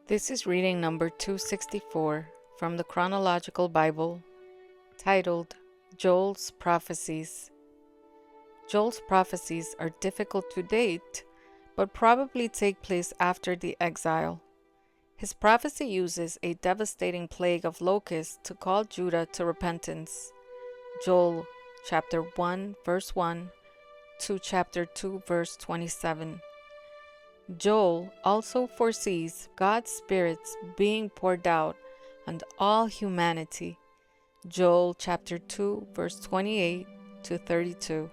This is reading number 264 from the Chronological Bible, titled Joel's Prophecies. Joel's prophecies are difficult to date, but probably take place after the exile. His prophecy uses a devastating plague of locusts to call Judah to repentance. Joel chapter 1 verse 1 to chapter 2 verse 27. Joel also foresees God's spirits being poured out on all humanity. Joel chapter 2 verse 28 to 32.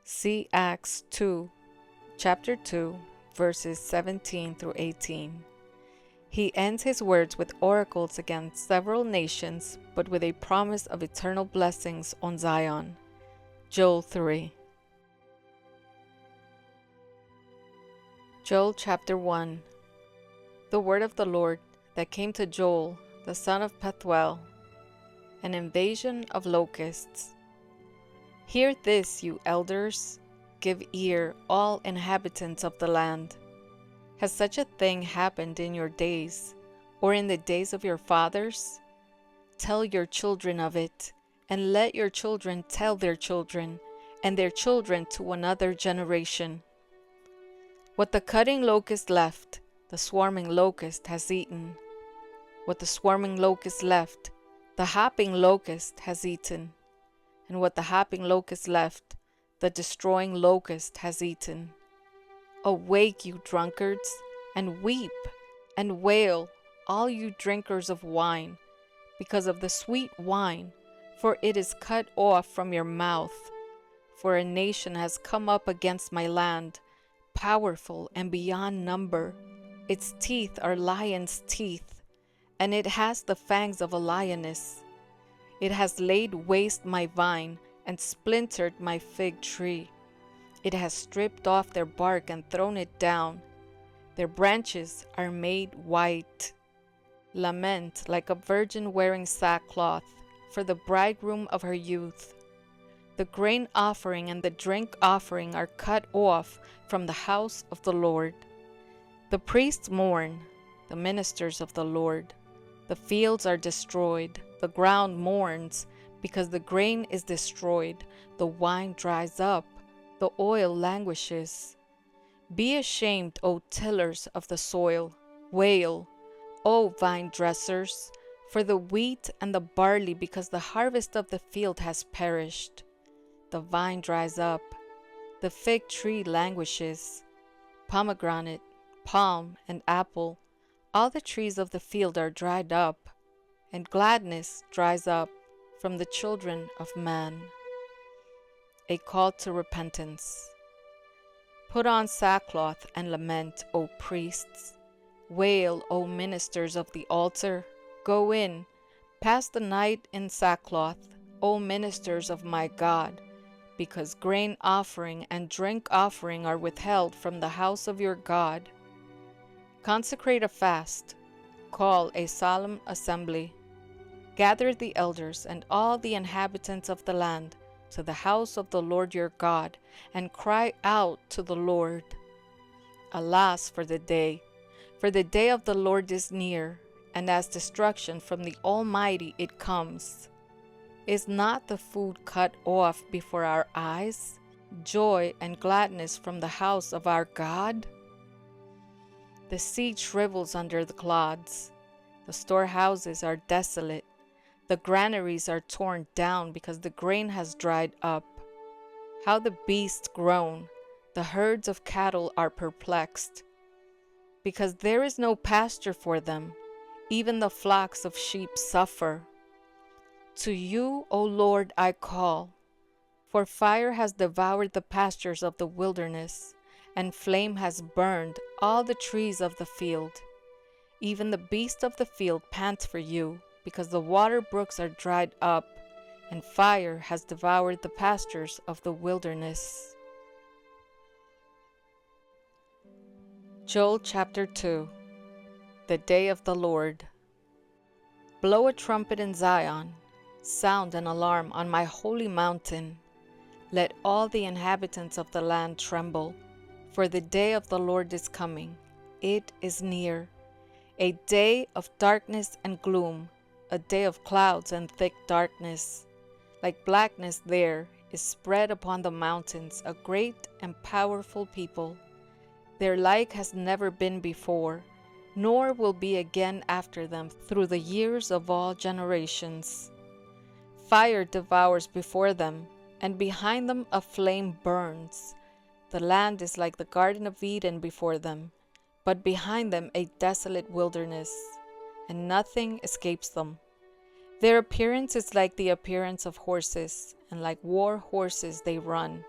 See Acts 2 chapter 2 verses 17 through 18. He ends his words with oracles against several nations, but with a promise of eternal blessings on Zion. Joel 3. Joel chapter 1. The word of the Lord that came to Joel, the son of Pethuel, an invasion of locusts. Hear this, you elders, give ear, all inhabitants of the land. Has such a thing happened in your days, or in the days of your fathers? Tell your children of it, and let your children tell their children, and their children to another generation. What the cutting locust left, the swarming locust has eaten. What the swarming locust left, the hopping locust has eaten. And what the hopping locust left, the destroying locust has eaten. Awake, you drunkards, and weep, and wail, all you drinkers of wine, because of the sweet wine, for it is cut off from your mouth. For a nation has come up against my land, powerful and beyond number. Its teeth are lion's teeth, and it has the fangs of a lioness. It has laid waste my vine and splintered my fig tree. It has stripped off their bark and thrown it down. Their branches are made white. Lament like a virgin wearing sackcloth for the bridegroom of her youth. The grain offering and the drink offering are cut off from the house of the Lord. The priests mourn, the ministers of the Lord. The fields are destroyed, the ground mourns, because the grain is destroyed, the wine dries up, the oil languishes. Be ashamed, O tillers of the soil. Wail, O vine dressers, for the wheat and the barley, because the harvest of the field has perished. The vine dries up, the fig tree languishes. Pomegranate, palm, and apple, all the trees of the field are dried up, and gladness dries up from the children of man. A call to repentance. Put on sackcloth and lament, O priests. Wail, O ministers of the altar. Go in, pass the night in sackcloth, O ministers of my God, because grain offering and drink offering are withheld from the house of your God. Consecrate a fast, call a solemn assembly. Gather the elders and all the inhabitants of the land to the house of the Lord your God, and cry out to the Lord. Alas for the day of the Lord is near, and as destruction from the Almighty it comes. Is not the food cut off before our eyes, joy and gladness from the house of our God? The seed shrivels under the clods, the storehouses are desolate, the granaries are torn down because the grain has dried up. How the beasts groan, the herds of cattle are perplexed, because there is no pasture for them, even the flocks of sheep suffer. To you, O Lord, I call, for fire has devoured the pastures of the wilderness, and flame has burned all the trees of the field. Even the beasts of the field pant for you, because the water brooks are dried up, and fire has devoured the pastures of the wilderness. Joel chapter 2. The day of the Lord. Blow a trumpet in Zion, sound an alarm on my holy mountain. Let all the inhabitants of the land tremble, for the day of the Lord is coming. It is near. a day of darkness and gloom, a day of clouds and thick darkness. Like blackness there is spread upon the mountains a great and powerful people. Their like has never been before, nor will be again after them through the years of all generations. Fire devours before them, and behind them a flame burns. The land is like the Garden of Eden before them, but behind them a desolate wilderness, and nothing escapes them. Their appearance is like the appearance of horses, and like war horses they run.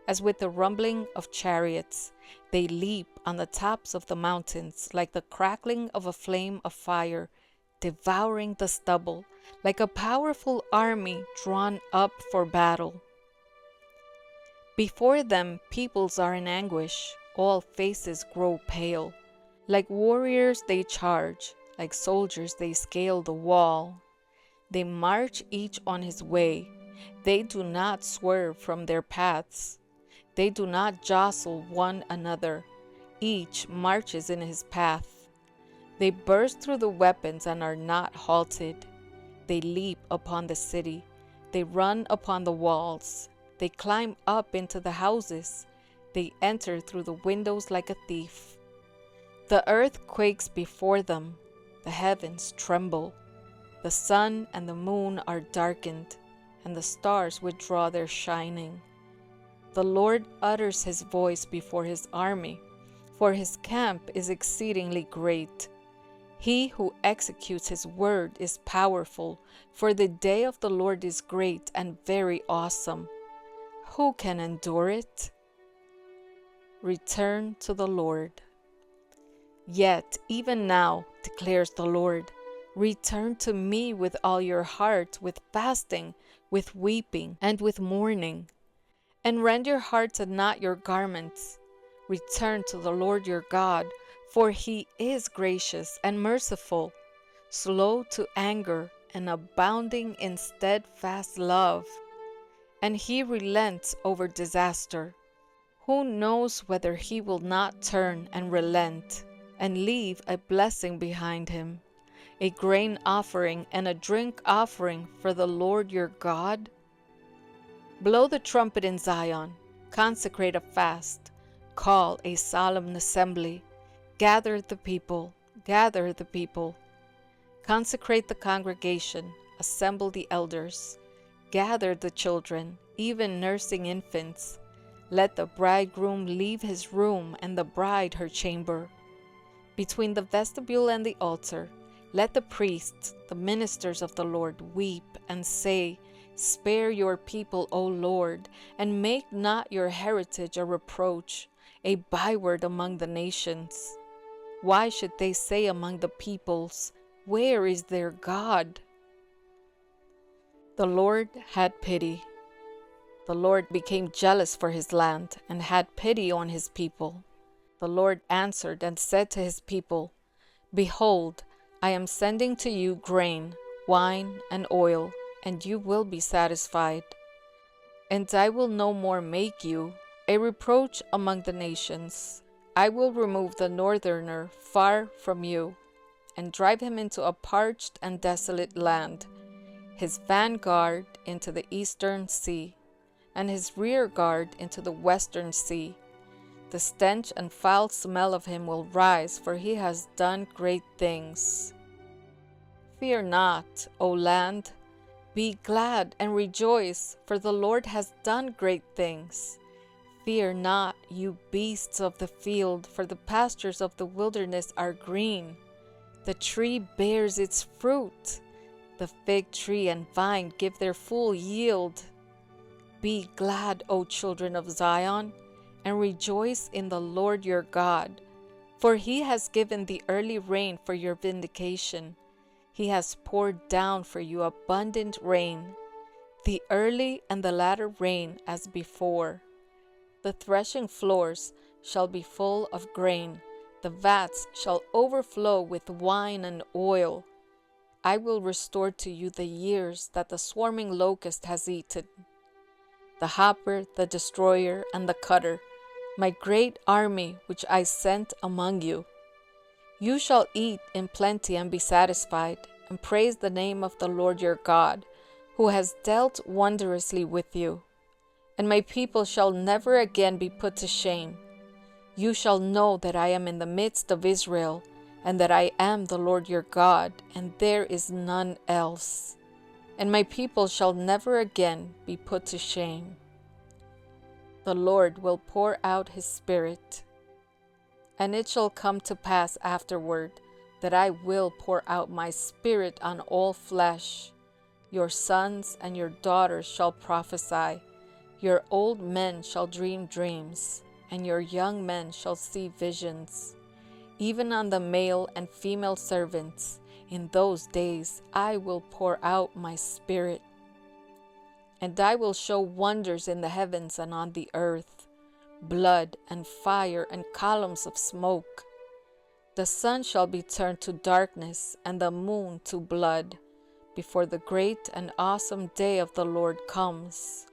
As with the rumbling of chariots, they leap on the tops of the mountains, like the crackling of a flame of fire, devouring the stubble, like a powerful army drawn up for battle. Before them peoples are in anguish, all faces grow pale. Like warriors they charge, like soldiers they scale the wall. They march each on his way, they do not swerve from their paths. They do not jostle one another, each marches in his path. They burst through the weapons and are not halted. They leap upon the city, they run upon the walls. They climb up into the houses, they enter through the windows like a thief. The earth quakes before them, the heavens tremble. The sun and the moon are darkened, and the stars withdraw their shining. The Lord utters his voice before his army, for his camp is exceedingly great. He who executes his word is powerful, for the day of the Lord is great and very awesome. Who can endure it? Return to the Lord. Yet, even now, declares the Lord, return to me with all your heart, with fasting, with weeping, and with mourning. And rend your hearts and not your garments. Return to the Lord your God, for he is gracious and merciful, slow to anger and abounding in steadfast love. And he relents over disaster. Who knows whether he will not turn and relent, and leave a blessing behind him, a grain offering and a drink offering for the Lord your God? Blow the trumpet in Zion, consecrate a fast, call a solemn assembly, gather the people, consecrate the congregation, assemble the elders, gather the children, even nursing infants. Let the bridegroom leave his room and the bride her chamber. Between the vestibule and the altar, let the priests, the ministers of the Lord, weep and say, spare your people, O Lord, and make not your heritage a reproach, a byword among the nations. Why should they say among the peoples, where is their God? The Lord had pity. The Lord became jealous for his land and had pity on his people. The Lord answered and said to his people, behold, I am sending to you grain, wine, and oil, and you will be satisfied. And I will no more make you a reproach among the nations. I will remove the northerner far from you, and drive him into a parched and desolate land, his vanguard into the eastern sea, and his rear guard into the western sea. The stench and foul smell of him will rise, for he has done great things. Fear not, O land. Be glad and rejoice, for the Lord has done great things. Fear not, you beasts of the field, for the pastures of the wilderness are green. The tree bears its fruit. The fig tree and vine give their full yield. Be glad, O children of Zion, and rejoice in the Lord your God, for he has given the early rain for your vindication. He has poured down for you abundant rain, the early and the latter rain as before. The threshing floors shall be full of grain, the vats shall overflow with wine and oil. I will restore to you the years that the swarming locust has eaten, the hopper, the destroyer, and the cutter, my great army which I sent among you. You shall eat in plenty and be satisfied, and praise the name of the Lord your God, who has dealt wondrously with you. And my people shall never again be put to shame. You shall know that I am in the midst of Israel, and that I am the Lord your God, and there is none else. And my people shall never again be put to shame. The Lord will pour out his Spirit. And it shall come to pass afterward that I will pour out my Spirit on all flesh. Your sons and your daughters shall prophesy. Your old men shall dream dreams, and your young men shall see visions. Even on the male and female servants, in those days I will pour out my Spirit. And I will show wonders in the heavens and on the earth, blood and fire and columns of smoke. The sun shall be turned to darkness and the moon to blood, before the great and awesome day of the Lord comes.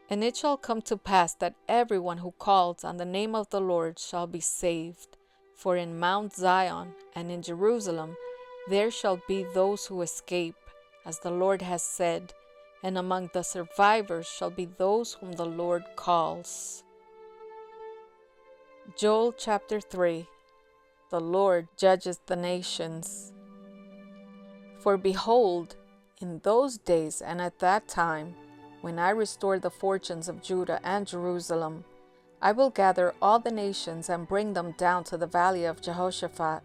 And it shall come to pass that everyone who calls on the name of the Lord shall be saved. For in Mount Zion and in Jerusalem there shall be those who escape, as the Lord has said, and among the survivors shall be those whom the Lord calls. Joel chapter 3. The Lord judges the nations. For behold, in those days and at that time, when I restore the fortunes of Judah and Jerusalem, I will gather all the nations and bring them down to the valley of Jehoshaphat,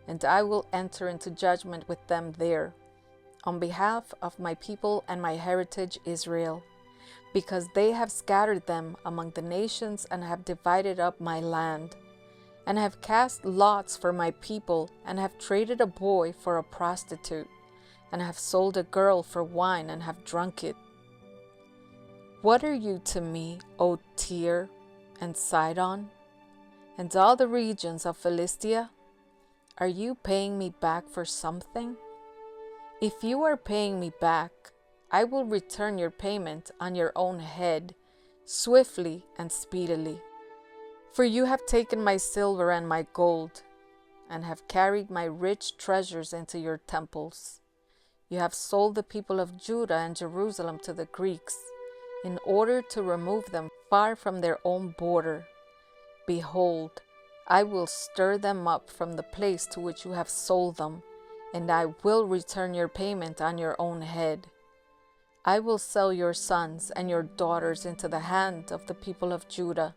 and I will enter into judgment with them there, on behalf of my people and my heritage Israel, because they have scattered them among the nations and have divided up my land, and have cast lots for my people, and have traded a boy for a prostitute, and have sold a girl for wine and have drunk it. What are you to me, O Tyre and Sidon, and all the regions of Philistia? Are you paying me back for something? If you are paying me back, I will return your payment on your own head, swiftly and speedily. For you have taken my silver and my gold, and have carried my rich treasures into your temples. You have sold the people of Judah and Jerusalem to the Greeks, in order to remove them far from their own border. Behold, I will stir them up from the place to which you have sold them, and I will return your payment on your own head. I will sell your sons and your daughters into the hand of the people of Judah,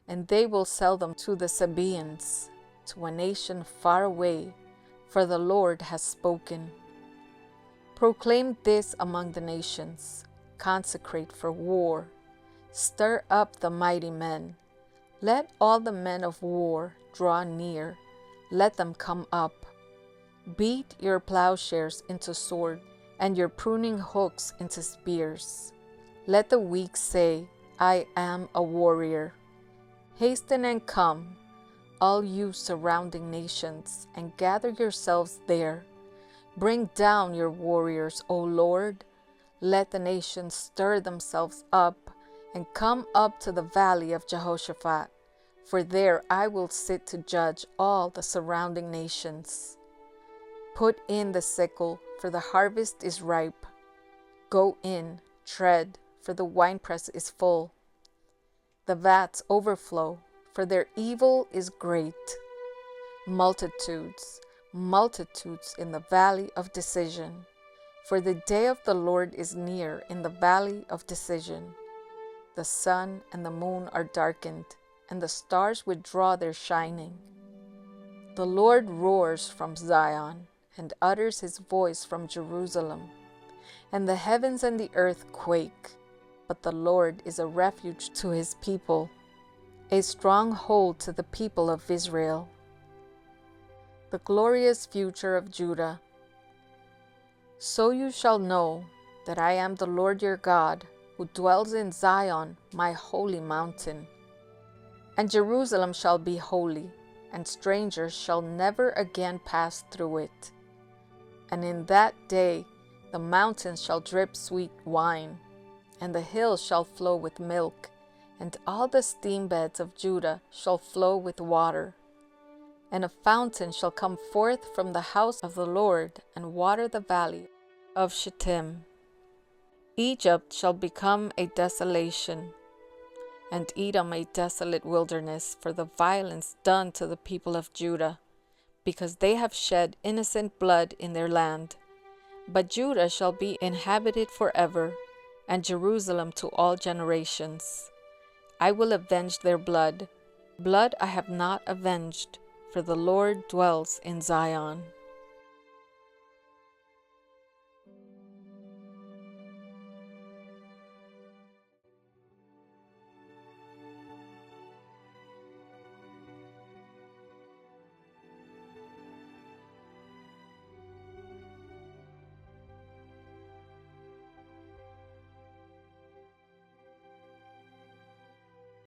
and they will sell them to the Sabaeans, to a nation far away, for the Lord has spoken. Proclaim this among the nations. Consecrate for war. Stir up the mighty men. Let all the men of war draw near. Let them come up. Beat your plowshares into swords, and your pruning hooks into spears. Let the weak say, I am a warrior. Hasten and come, all you surrounding nations, and gather yourselves there. Bring down your warriors, O Lord. Let the nations stir themselves up, and come up to the valley of Jehoshaphat, for there I will sit to judge all the surrounding nations. Put in the sickle, for the harvest is ripe. Go in, tread, for the winepress is full. The vats overflow, for their evil is great. Multitudes, multitudes in the valley of decision. For the day of the Lord is near in the valley of decision. The sun and the moon are darkened, and the stars withdraw their shining. The Lord roars from Zion, and utters his voice from Jerusalem. And the heavens and the earth quake, but the Lord is a refuge to his people, a stronghold to the people of Israel. The glorious future of Judah. So you shall know that I am the Lord your God, who dwells in Zion, my holy mountain. And Jerusalem shall be holy, and strangers shall never again pass through it. And in that day the mountains shall drip sweet wine, and the hills shall flow with milk, and all the stream beds of Judah shall flow with water. And a fountain shall come forth from the house of the Lord, and water the valley of Shittim. Egypt shall become a desolation, and Edom a desolate wilderness, for the violence done to the people of Judah, because they have shed innocent blood in their land. But Judah shall be inhabited forever, and Jerusalem to all generations. I will avenge their blood. Blood I have not avenged, for the Lord dwells in Zion.